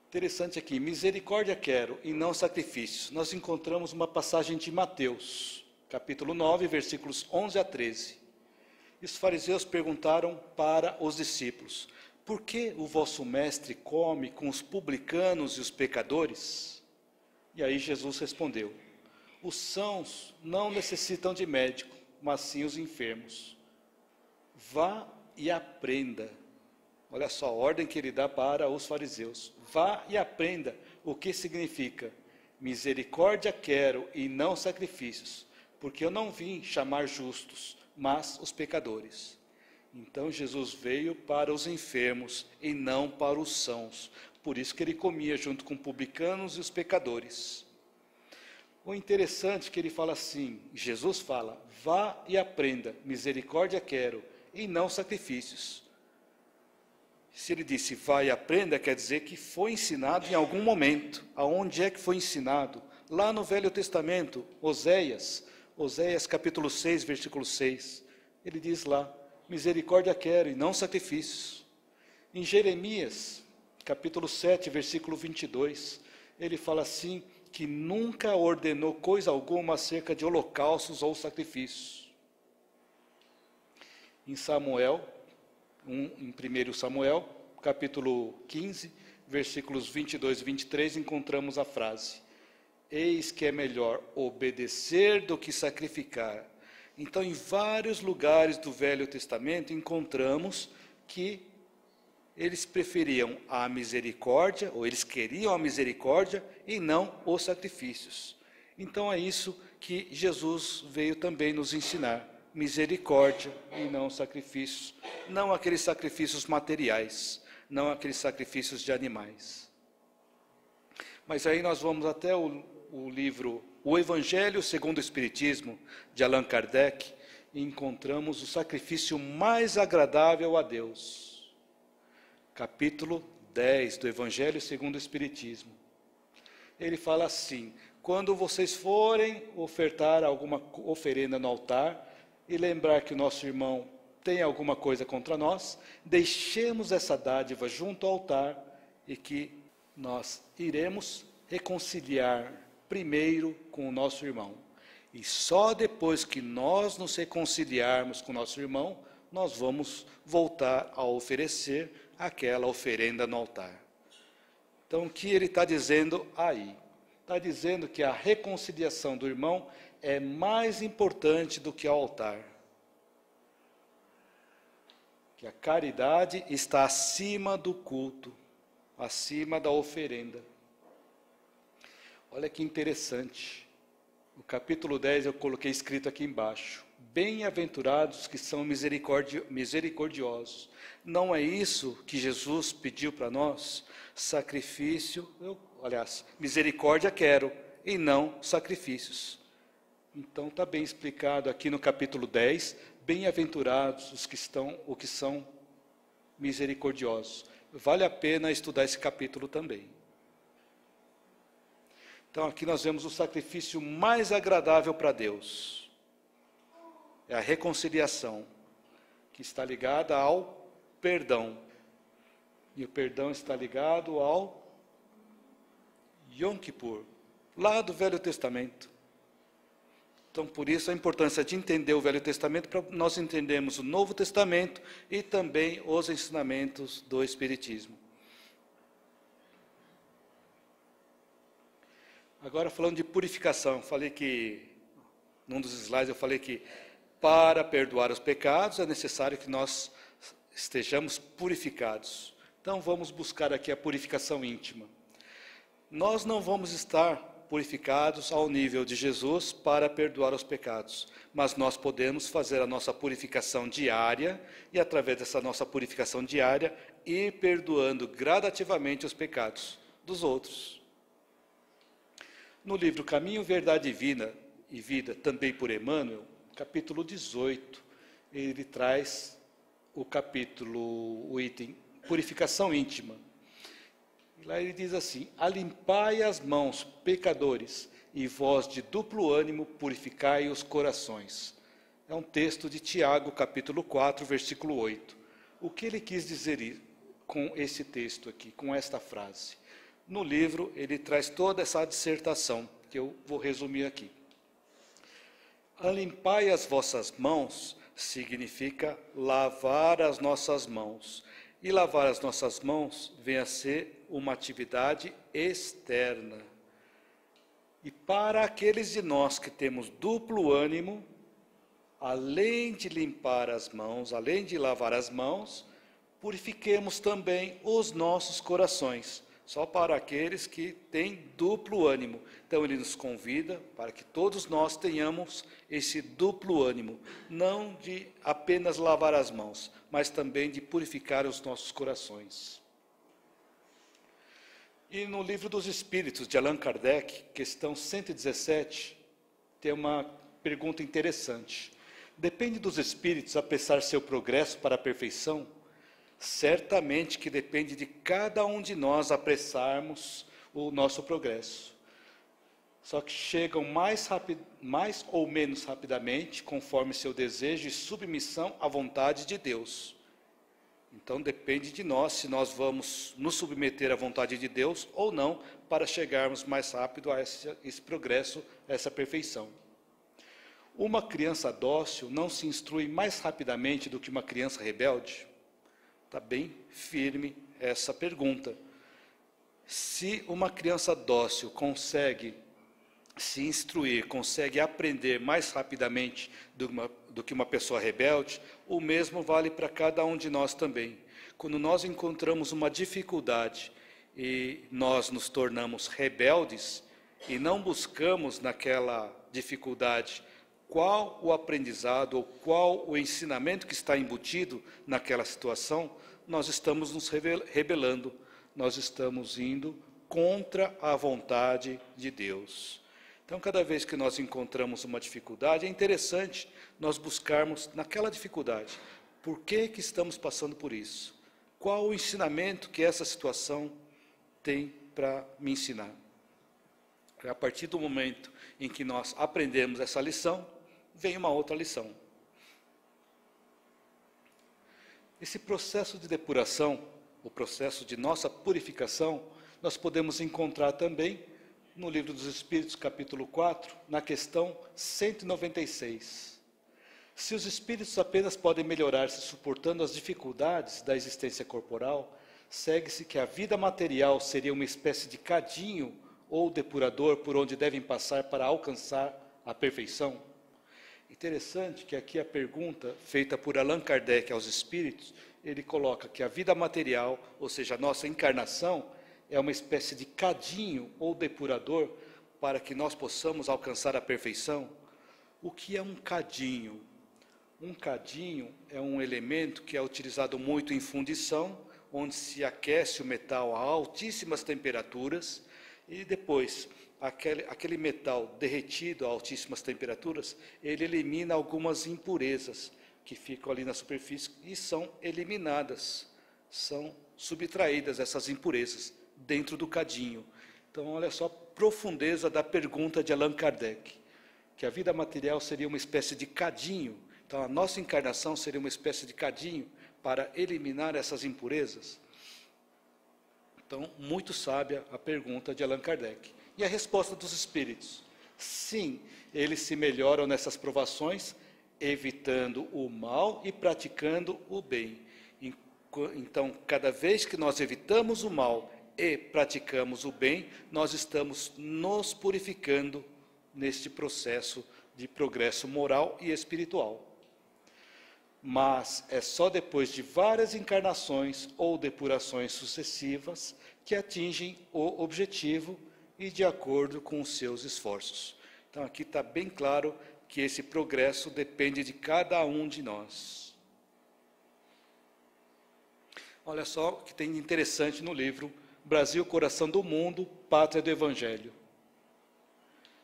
Interessante aqui: misericórdia quero e não sacrifícios. Nós encontramos uma passagem de Mateus, capítulo 9, versículos 11 a 13. E os fariseus perguntaram para os discípulos: por que o vosso mestre come com os publicanos e os pecadores? E aí Jesus respondeu: os sãos não necessitam de médico, mas sim os enfermos. Vá e aprenda. Olha só a ordem que ele dá para os fariseus. Vá e aprenda o que significa: misericórdia quero e não sacrifícios, porque eu não vim chamar justos, mas os pecadores. Então Jesus veio para os enfermos e não para os sãos. Por isso que ele comia junto com publicanos e os pecadores. O interessante é que ele fala assim, Jesus fala, vá e aprenda, misericórdia quero, e não sacrifícios. Se ele disse, vá e aprenda, quer dizer que foi ensinado em algum momento. Aonde é que foi ensinado? Lá no Velho Testamento, Oséias capítulo 6, versículo 6. Ele diz lá, misericórdia quero e não sacrifícios. Em Jeremias, capítulo 7, versículo 22, ele fala assim, que nunca ordenou coisa alguma acerca de holocaustos ou sacrifícios. Em Samuel, em 1 Samuel, capítulo 15, versículos 22 e 23, encontramos a frase, eis que é melhor obedecer do que sacrificar. Então, em vários lugares do Velho Testamento, encontramos que eles preferiam a misericórdia, ou eles queriam a misericórdia, e não os sacrifícios. Então, é isso que Jesus veio também nos ensinar. Misericórdia e não sacrifícios, não aqueles sacrifícios materiais, não aqueles sacrifícios de animais. Mas aí nós vamos até o livro O Evangelho segundo o Espiritismo, de Allan Kardec, e encontramos o sacrifício mais agradável a Deus. Capítulo 10 do Evangelho segundo o Espiritismo. Ele fala assim, quando vocês forem ofertar alguma oferenda no altar, e lembrar que o nosso irmão tem alguma coisa contra nós, deixemos essa dádiva junto ao altar e que nós iremos reconciliar primeiro com o nosso irmão. E só depois que nós nos reconciliarmos com o nosso irmão, nós vamos voltar a oferecer aquela oferenda no altar. Então, o que ele está dizendo aí? Está dizendo que a reconciliação do irmão é mais importante do que o altar. Que a caridade está acima do culto, acima da oferenda. Olha que interessante. No capítulo 10 eu coloquei escrito aqui embaixo. Bem-aventurados que são misericordiosos. Não é isso que Jesus pediu para nós? Sacrifício, misericórdia quero, e não sacrifícios. Então está bem explicado aqui no capítulo 10, bem-aventurados os que são misericordiosos. Vale a pena estudar esse capítulo também. Então aqui nós vemos o sacrifício mais agradável para Deus. É a reconciliação, que está ligada ao perdão. E o perdão está ligado ao Yom Kippur, lá do Velho Testamento. Então, por isso a importância de entender o Velho Testamento, para nós entendermos o Novo Testamento e também os ensinamentos do Espiritismo. Agora, falando de purificação, falei que, num dos slides, eu falei que para perdoar os pecados é necessário que nós estejamos purificados. Então, vamos buscar aqui a purificação íntima. Nós não vamos estar purificados ao nível de Jesus para perdoar os pecados, mas nós podemos fazer a nossa purificação diária e, através dessa nossa purificação diária, ir perdoando gradativamente os pecados dos outros. No livro Caminho, Verdade e Vida, também por Emmanuel, capítulo 18, ele traz o item purificação íntima. Lá ele diz assim, alimpai as mãos, pecadores, e vós de duplo ânimo purificai os corações. É um texto de Tiago, capítulo 4, versículo 8. O que ele quis dizer com esse texto aqui, com esta frase? No livro, ele traz toda essa dissertação, que eu vou resumir aqui. Alimpai as vossas mãos significa lavar as nossas mãos. E lavar as nossas mãos vem a ser uma atividade externa. E para aqueles de nós que temos duplo ânimo, além de limpar as mãos, além de lavar as mãos, purifiquemos também os nossos corações. Só para aqueles que têm duplo ânimo. Então ele nos convida para que todos nós tenhamos esse duplo ânimo, não de apenas lavar as mãos, mas também de purificar os nossos corações. E no Livro dos Espíritos, de Allan Kardec, questão 117, tem uma pergunta interessante. Depende dos espíritos apressar seu progresso para a perfeição? Certamente que depende de cada um de nós apressarmos o nosso progresso. Só que chegam mais ou menos rapidamente, conforme seu desejo e submissão à vontade de Deus. Então depende de nós se nós vamos nos submeter à vontade de Deus ou não, para chegarmos mais rápido a esse progresso, a essa perfeição. Uma criança dócil não se instrui mais rapidamente do que uma criança rebelde? Está bem firme essa pergunta. Se uma criança dócil consegue se instruir, consegue aprender mais rapidamente do que uma pessoa rebelde, o mesmo vale para cada um de nós também. Quando nós encontramos uma dificuldade e nós nos tornamos rebeldes e não buscamos naquela dificuldade qual o aprendizado ou qual o ensinamento que está embutido naquela situação, nós estamos nos rebelando, nós estamos indo contra a vontade de Deus. Então, cada vez que nós encontramos uma dificuldade, é interessante nós buscarmos naquela dificuldade. Por que estamos passando por isso? Qual o ensinamento que essa situação tem para me ensinar? A partir do momento em que nós aprendemos essa lição, vem uma outra lição. Esse processo de depuração, o processo de nossa purificação, nós podemos encontrar também no Livro dos Espíritos, capítulo 4, na questão 196. Se os espíritos apenas podem melhorar-se suportando as dificuldades da existência corporal, segue-se que a vida material seria uma espécie de cadinho ou depurador por onde devem passar para alcançar a perfeição? Interessante que aqui a pergunta feita por Allan Kardec aos espíritos, ele coloca que a vida material, ou seja, a nossa encarnação, é uma espécie de cadinho ou depurador para que nós possamos alcançar a perfeição. O que é um cadinho? Um cadinho é um elemento que é utilizado muito em fundição, onde se aquece o metal a altíssimas temperaturas e depois aquele metal derretido a altíssimas temperaturas, ele elimina algumas impurezas que ficam ali na superfície e são eliminadas, são subtraídas essas impurezas dentro do cadinho. Então, olha só a profundeza da pergunta de Allan Kardec, que a vida material seria uma espécie de cadinho. Então, a nossa encarnação seria uma espécie de cadinho para eliminar essas impurezas. Então, muito sábia a pergunta de Allan Kardec. E a resposta dos espíritos? Sim, eles se melhoram nessas provações, evitando o mal e praticando o bem. Então, cada vez que nós evitamos o mal e praticamos o bem, nós estamos nos purificando neste processo de progresso moral e espiritual. Mas é só depois de várias encarnações ou depurações sucessivas que atingem o objetivo e de acordo com os seus esforços. Então, aqui está bem claro que esse progresso depende de cada um de nós. Olha só o que tem de interessante no livro Brasil, Coração do Mundo, Pátria do Evangelho.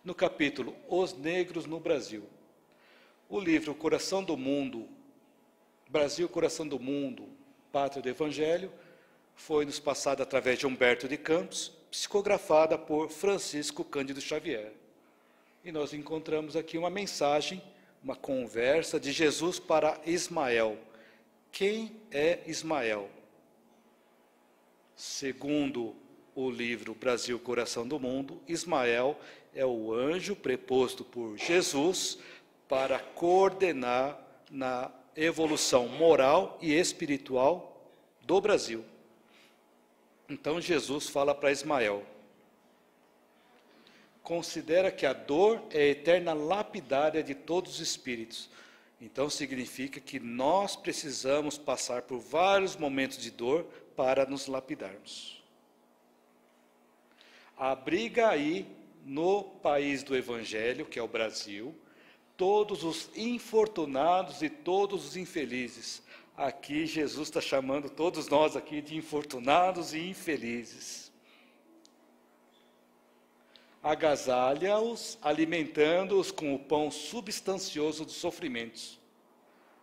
No capítulo Os Negros no Brasil. O livro Coração do Mundo, Brasil, Coração do Mundo, Pátria do Evangelho, foi nos passado através de Humberto de Campos, psicografada por Francisco Cândido Xavier. E nós encontramos aqui uma mensagem, uma conversa de Jesus para Ismael. Quem é Ismael? Segundo o livro Brasil, Coração do Mundo, Ismael é o anjo preposto por Jesus para coordenar na evolução moral e espiritual do Brasil. Então Jesus fala para Ismael: considera que a dor é a eterna lapidária de todos os espíritos. Então significa que nós precisamos passar por vários momentos de dor para nos lapidarmos. Abriga aí, no país do Evangelho, que é o Brasil, todos os infortunados e todos os infelizes. Aqui Jesus está chamando todos nós aqui de infortunados e infelizes. agasalha-os, alimentando-os com o pão substancioso dos sofrimentos,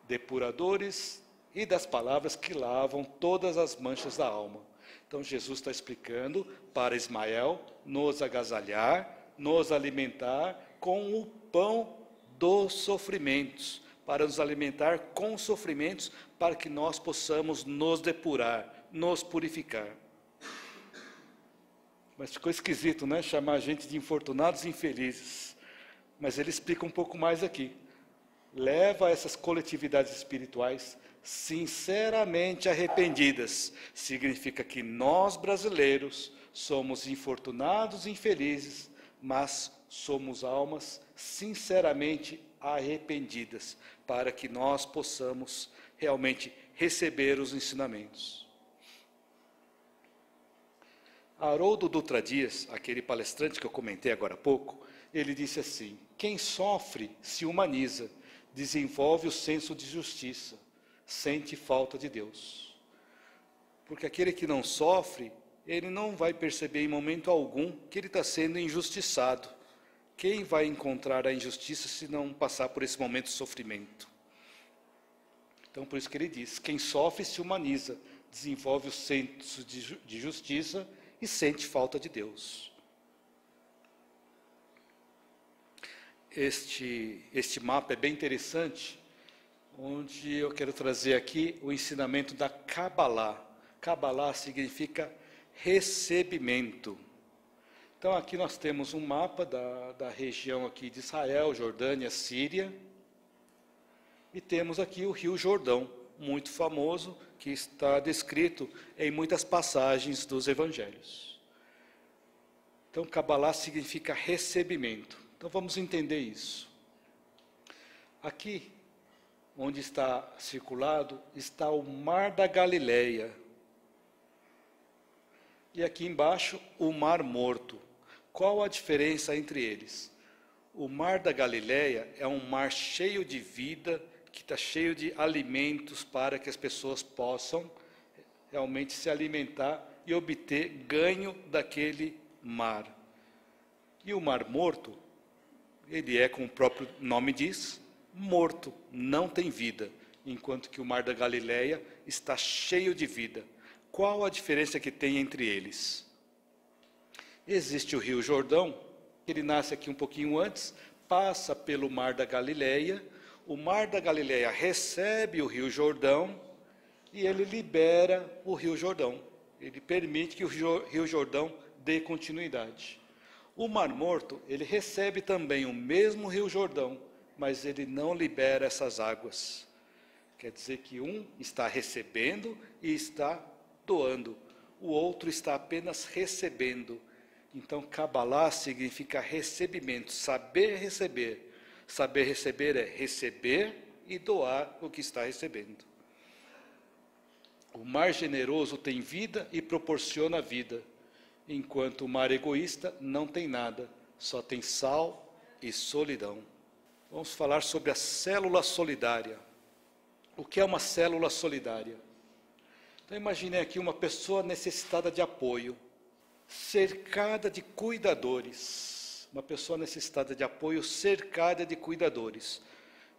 depuradores e das palavras que lavam todas as manchas da alma. Então Jesus está explicando para Ismael nos agasalhar, nos alimentar com o pão dos sofrimentos, para nos alimentar com sofrimentos, para que nós possamos nos depurar, nos purificar. Mas ficou esquisito, né? Chamar a gente de infortunados e infelizes. Mas ele explica um pouco mais aqui. Leva essas coletividades espirituais sinceramente arrependidas. Significa que nós, brasileiros, somos infortunados e infelizes, mas somos almas sinceramente arrependidas, para que nós possamos realmente receber os ensinamentos. Haroldo Dutra Dias, aquele palestrante que eu comentei agora há pouco, ele disse assim: quem sofre se humaniza, desenvolve o senso de justiça, sente falta de Deus. Porque aquele que não sofre, ele não vai perceber em momento algum que ele está sendo injustiçado. Quem vai encontrar a injustiça se não passar por esse momento de sofrimento? Então, por isso que ele diz, quem sofre se humaniza, desenvolve o senso de justiça e sente falta de Deus. Este mapa é bem interessante, onde eu quero trazer aqui o ensinamento da Kabbalah. Kabbalah significa recebimento. Então aqui nós temos um mapa da região aqui de Israel, Jordânia, Síria, e temos aqui o Rio Jordão, muito famoso, que está descrito em muitas passagens dos evangelhos. Então, Kabbalah significa recebimento. Então, vamos entender isso. Aqui, onde está circulado, está o Mar da Galileia. E aqui embaixo, o Mar Morto. Qual a diferença entre eles? O Mar da Galileia é um mar cheio de vida, que está cheio de alimentos para que as pessoas possam realmente se alimentar e obter ganho daquele mar. E o Mar Morto, ele é, como o próprio nome diz, morto, não tem vida, enquanto que o Mar da Galileia está cheio de vida. Qual a diferença que tem entre eles? Existe o Rio Jordão, ele nasce aqui um pouquinho antes, passa pelo Mar da Galileia. O Mar da Galileia recebe o Rio Jordão e ele libera o Rio Jordão. Ele permite que o Rio Jordão dê continuidade. O Mar Morto, ele recebe também o mesmo Rio Jordão, mas ele não libera essas águas. Quer dizer que um está recebendo e está doando. O outro está apenas recebendo. Então, Kabbalah significa recebimento, saber receber. Saber receber é receber e doar o que está recebendo. O mar generoso tem vida e proporciona vida, enquanto o mar egoísta não tem nada, só tem sal e solidão. Vamos falar sobre a célula solidária. O que é uma célula solidária? Então imagine aqui uma pessoa necessitada de apoio, cercada de cuidadores. Uma pessoa necessitada de apoio, cercada de cuidadores.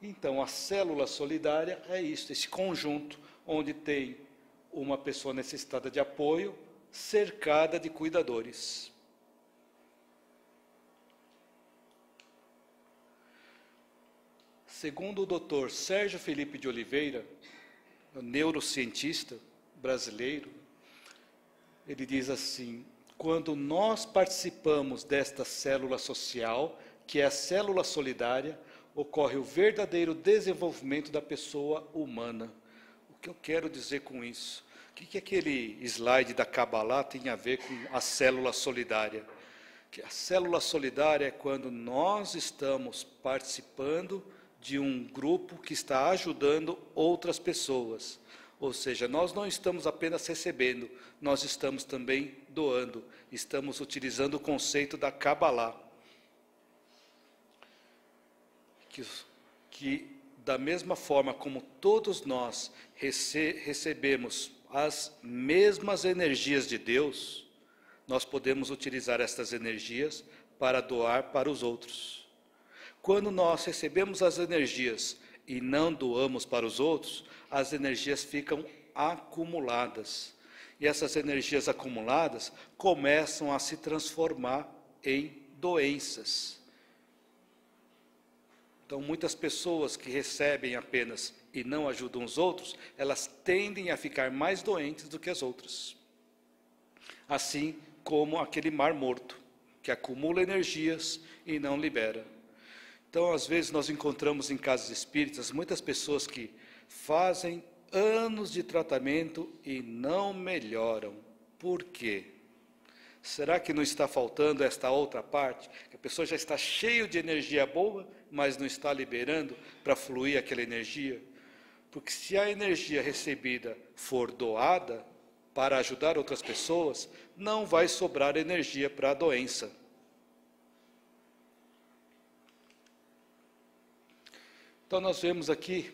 Então, a célula solidária é isso, esse conjunto, onde tem uma pessoa necessitada de apoio, cercada de cuidadores. Segundo o Dr. Sérgio Felipe de Oliveira, neurocientista brasileiro, ele diz assim: quando nós participamos desta célula social, que é a célula solidária, ocorre o verdadeiro desenvolvimento da pessoa humana. O que eu quero dizer com isso? O que aquele slide da Kabbalah tem a ver com a célula solidária? Que a célula solidária é quando nós estamos participando de um grupo que está ajudando outras pessoas. Ou seja, nós não estamos apenas recebendo, nós estamos também doando. Estamos utilizando o conceito da Kabbalah. Que da mesma forma como todos nós recebemos as mesmas energias de Deus, nós podemos utilizar estas energias para doar para os outros. Quando nós recebemos as energias e não doamos para os outros, as energias ficam acumuladas. E essas energias acumuladas começam a se transformar em doenças. Então, muitas pessoas que recebem apenas e não ajudam os outros, elas tendem a ficar mais doentes do que as outras. Assim como aquele mar morto, que acumula energias e não libera. Então, às vezes, nós encontramos em casas espíritas muitas pessoas que fazem anos de tratamento e não melhoram. Por quê? Será que não está faltando esta outra parte? Que a pessoa já está cheia de energia boa, mas não está liberando para fluir aquela energia? Porque se a energia recebida for doada para ajudar outras pessoas, não vai sobrar energia para a doença. Então nós vemos aqui,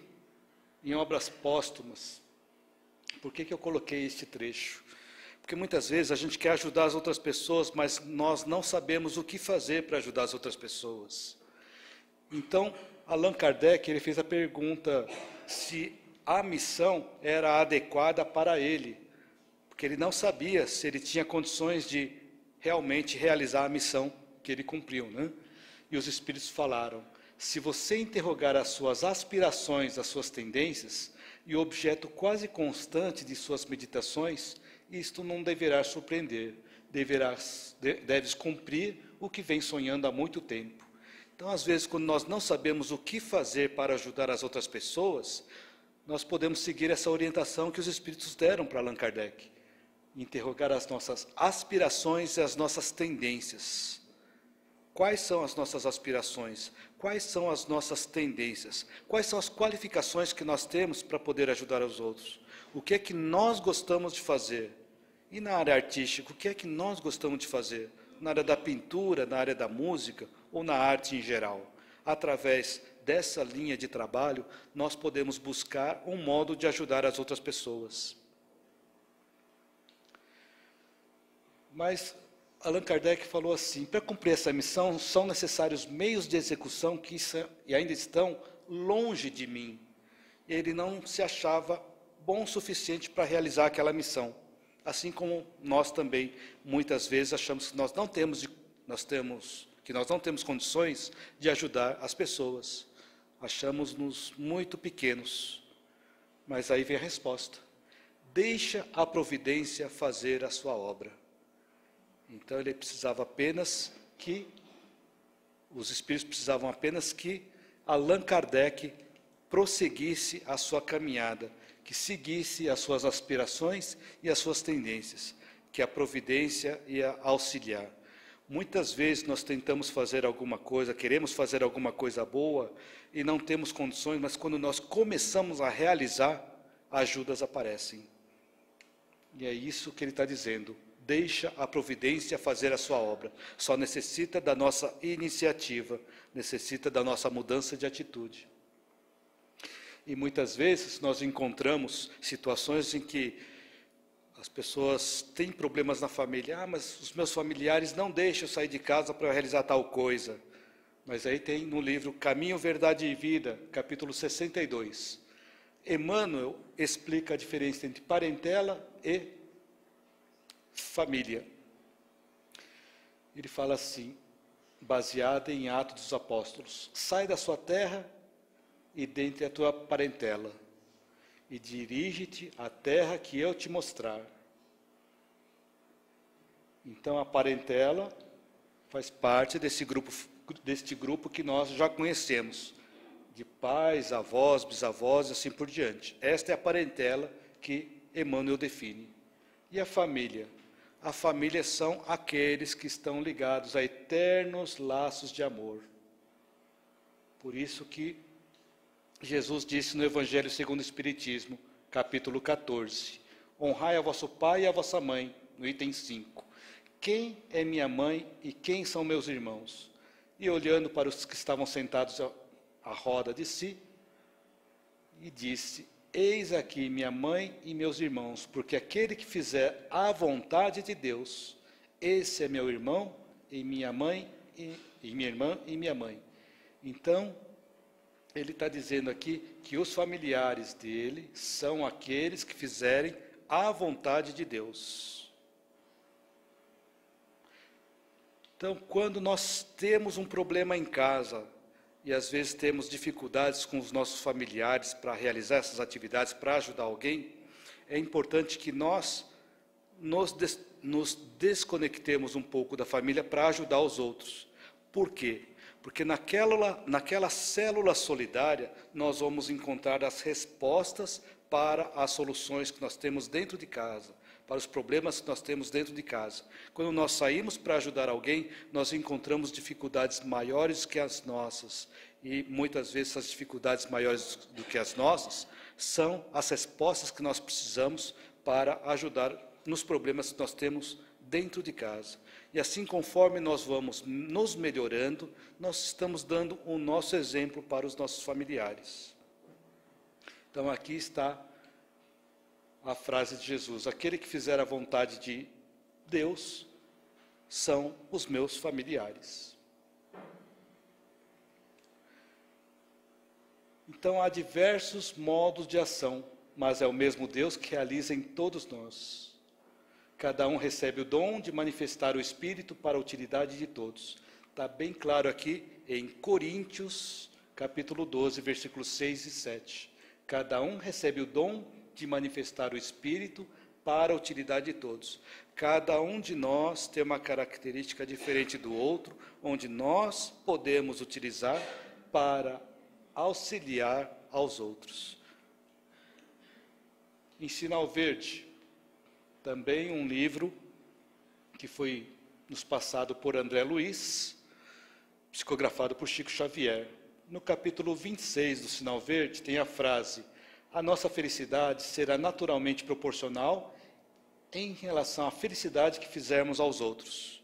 em obras póstumas, por que eu coloquei este trecho? Porque muitas vezes a gente quer ajudar as outras pessoas, mas nós não sabemos o que fazer para ajudar as outras pessoas. Então, Allan Kardec ele fez a pergunta se a missão era adequada para ele, porque ele não sabia se ele tinha condições de realmente realizar a missão que ele cumpriu, né? E os espíritos falaram: se você interrogar as suas aspirações, as suas tendências, e o objeto quase constante de suas meditações, isto não deverá surpreender, deves cumprir o que vem sonhando há muito tempo. Então, às vezes, quando nós não sabemos o que fazer para ajudar as outras pessoas, nós podemos seguir essa orientação que os espíritos deram para Allan Kardec, interrogar as nossas aspirações e as nossas tendências. Quais são as nossas aspirações? Quais são as nossas tendências? Quais são as qualificações que nós temos para poder ajudar os outros? O que é que nós gostamos de fazer? E na área artística, o que é que nós gostamos de fazer? Na área da pintura, na área da música ou na arte em geral? Através dessa linha de trabalho, nós podemos buscar um modo de ajudar as outras pessoas. Mas Allan Kardec falou assim: para cumprir essa missão são necessários meios de execução que ainda estão longe de mim. Ele não se achava bom o suficiente para realizar aquela missão. Assim como nós também, muitas vezes, achamos que nós não temos condições de ajudar as pessoas. Achamos-nos muito pequenos. Mas aí vem a resposta: deixa a providência fazer a sua obra. Então ele precisava apenas que, os espíritos precisavam apenas que Allan Kardec prosseguisse a sua caminhada, que seguisse as suas aspirações e as suas tendências, que a providência ia auxiliar. Muitas vezes nós tentamos fazer alguma coisa, queremos fazer alguma coisa boa e não temos condições, mas quando nós começamos a realizar, ajudas aparecem. E é isso que ele está dizendo: deixa a providência fazer a sua obra. Só necessita da nossa iniciativa, necessita da nossa mudança de atitude. E muitas vezes nós encontramos situações em que as pessoas têm problemas na família. Mas os meus familiares não deixam eu sair de casa para realizar tal coisa. Mas aí tem no livro Caminho, Verdade e Vida, capítulo 62. Emmanuel explica a diferença entre parentela e família. Ele fala assim, baseado em Atos dos Apóstolos: sai da sua terra e dentre a tua parentela, e dirige-te à terra que eu te mostrar. Então a parentela faz parte deste grupo que nós já conhecemos, de pais, avós, bisavós e assim por diante. Esta é a parentela que Emmanuel define. E a família? A família são aqueles que estão ligados a eternos laços de amor. Por isso que Jesus disse no Evangelho segundo o Espiritismo, capítulo 14, honrai a vosso pai e a vossa mãe, no item 5. Quem é minha mãe e quem são meus irmãos? E olhando para os que estavam sentados à roda de si, e disse: eis aqui minha mãe e meus irmãos, porque aquele que fizer a vontade de Deus, esse é meu irmão e minha mãe e minha irmã e minha mãe. Então, ele está dizendo aqui que os familiares dele são aqueles que fizerem a vontade de Deus. Então, quando nós temos um problema em casa, e às vezes temos dificuldades com os nossos familiares para realizar essas atividades, para ajudar alguém, é importante que nós nos desconectemos um pouco da família para ajudar os outros. Por quê? Porque naquela célula solidária, nós vamos encontrar as respostas para as soluções que nós temos dentro de casa, para os problemas que nós temos dentro de casa. Quando nós saímos para ajudar alguém, nós encontramos dificuldades maiores que as nossas. E muitas vezes essas dificuldades maiores do que as nossas são as respostas que nós precisamos para ajudar nos problemas que nós temos dentro de casa. E assim, conforme nós vamos nos melhorando, nós estamos dando o nosso exemplo para os nossos familiares. Então, aqui está a frase de Jesus: aquele que fizer a vontade de Deus são os meus familiares. Então, há diversos modos de ação, mas é o mesmo Deus que realiza em todos nós. Cada um recebe o dom de manifestar o Espírito para a utilidade de todos. Está bem claro aqui em Coríntios, capítulo 12, versículos 6 e 7. Cada um recebe o dom de manifestar o Espírito para a utilidade de todos. Cada um de nós tem uma característica diferente do outro, onde nós podemos utilizar para auxiliar aos outros. Em Sinal Verde, também um livro que foi nos passado por André Luiz, psicografado por Chico Xavier. No capítulo 26 do Sinal Verde tem a frase: a nossa felicidade será naturalmente proporcional em relação à felicidade que fizermos aos outros.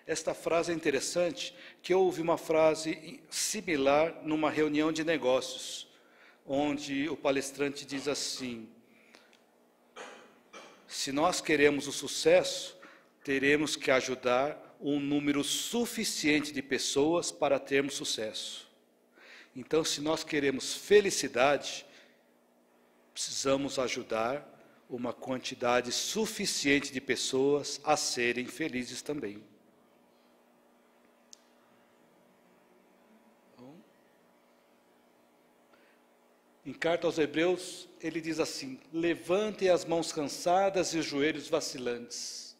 Esta frase é interessante, que eu ouvi uma frase similar numa reunião de negócios, onde o palestrante diz assim: se nós queremos o sucesso, teremos que ajudar um número suficiente de pessoas para termos sucesso. Então, se nós queremos felicidade, precisamos ajudar uma quantidade suficiente de pessoas a serem felizes também. Em carta aos Hebreus, ele diz assim: levantem as mãos cansadas e os joelhos vacilantes,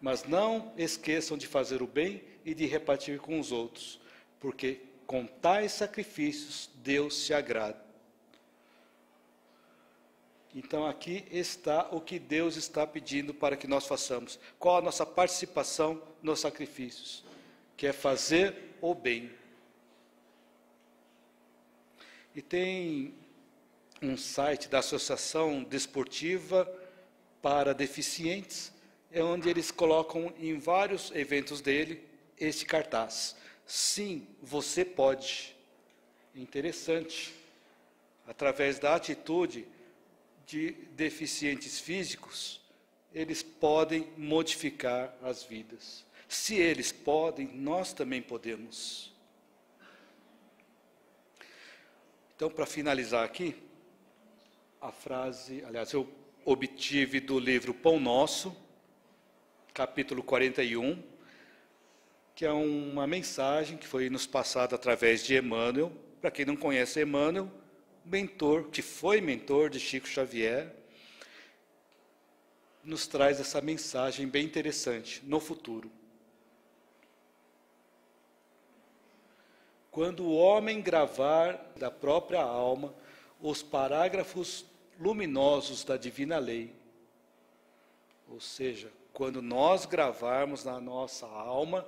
mas não esqueçam de fazer o bem e de repartir com os outros, porque com tais sacrifícios Deus se agrada. Então aqui está o que Deus está pedindo para que nós façamos. Qual a nossa participação nos sacrifícios? Que é fazer o bem. E tem um site da Associação Desportiva para Deficientes, onde eles colocam em vários eventos dele este cartaz: sim, você pode. Interessante. Através da atitude de deficientes físicos, eles podem modificar as vidas. Se eles podem, nós também podemos. Então, para finalizar aqui, a frase, aliás, eu obtive do livro Pão Nosso, capítulo 41, que é uma mensagem que foi nos passada através de Emmanuel. Para quem não conhece Emmanuel, mentor, que foi mentor de Chico Xavier, nos traz essa mensagem bem interessante no futuro. Quando o homem gravar da própria alma os parágrafos luminosos da divina lei, ou seja, quando nós gravarmos na nossa alma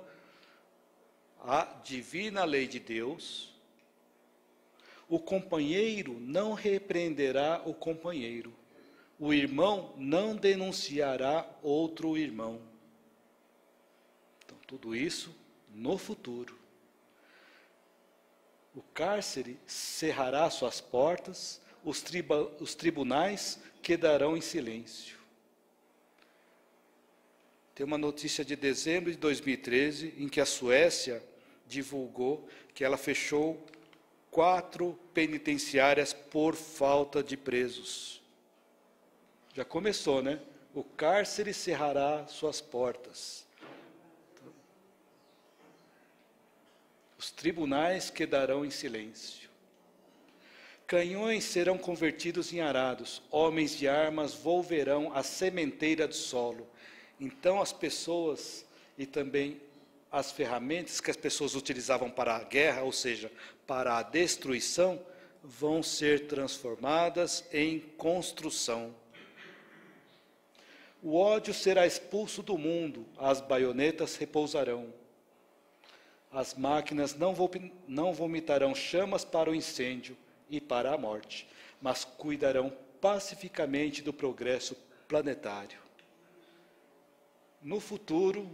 a divina lei de Deus, o companheiro não repreenderá o companheiro, o irmão não denunciará outro irmão. Então, tudo isso no futuro. O cárcere cerrará suas portas, os tribunais quedarão em silêncio. Tem uma notícia de dezembro de 2013, em que a Suécia divulgou que ela fechou 4 penitenciárias por falta de presos. Já começou, né? O cárcere cerrará suas portas. Os tribunais quedarão em silêncio. Canhões serão convertidos em arados, homens de armas volverão à sementeira do solo. Então as pessoas e também as ferramentas que as pessoas utilizavam para a guerra, ou seja, para a destruição, vão ser transformadas em construção. O ódio será expulso do mundo, as baionetas repousarão. As máquinas não vomitarão chamas para o incêndio e para a morte, mas cuidarão pacificamente do progresso planetário. No futuro,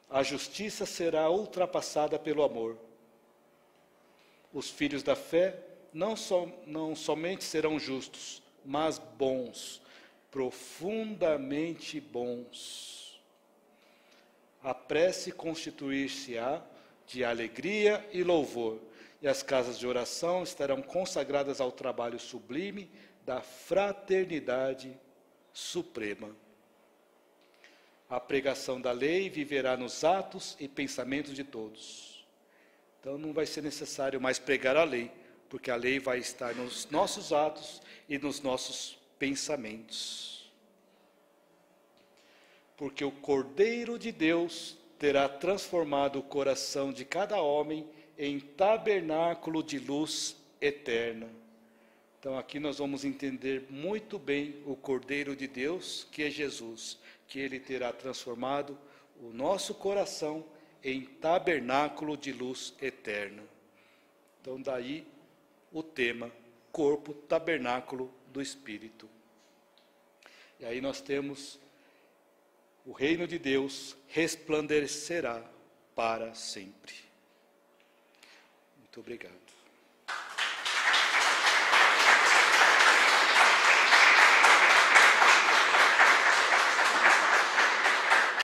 a justiça será ultrapassada pelo amor. Os filhos da fé não somente serão justos, mas bons, profundamente bons. A prece constituir-se-á de alegria e louvor, e as casas de oração estarão consagradas ao trabalho sublime da fraternidade suprema. A pregação da lei viverá nos atos e pensamentos de todos. Então não vai ser necessário mais pregar a lei, porque a lei vai estar nos nossos atos e nos nossos pensamentos. Porque o Cordeiro de Deus terá transformado o coração de cada homem em tabernáculo de luz eterna. Então aqui nós vamos entender muito bem o Cordeiro de Deus, que é Jesus, que ele terá transformado o nosso coração em tabernáculo de luz eterna. Então daí o tema, corpo, tabernáculo do Espírito. E aí nós temos o reino de Deus resplandecerá para sempre. Muito obrigado.